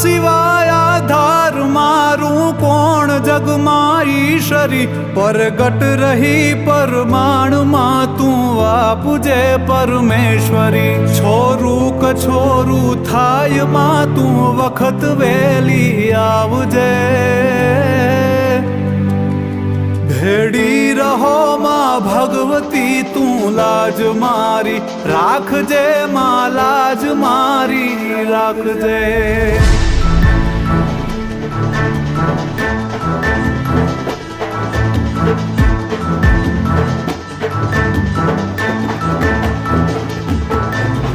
સિવાય આધાર મારું કોણ જગમાં ઈશ્વરી પરગટ રહી પરમાણમાં તું આપજે પરમેશ્વરી છોરું કછોરું થાય માં તું વખત વેલી આવજે ભેડી રહો માં ભગવતી તું લાજ મારી રાખજે માં લાજ મારી રાખજે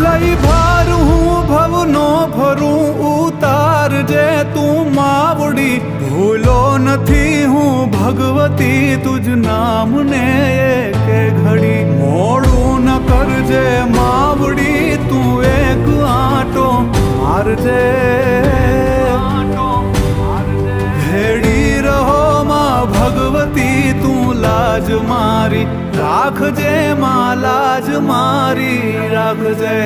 લઈ ભાર હું ભવનો ભરું ઉતારજે તું માવડી ભૂલો નથી હું ભગવતી તુજ નામને એકે ઘડી મોડું ન કરજે માવડી તું એક આંટો મારજે ભેડી રહો માં ભગવતી તું લાજ મારી રાખજે માં લાજ મારી રાખજે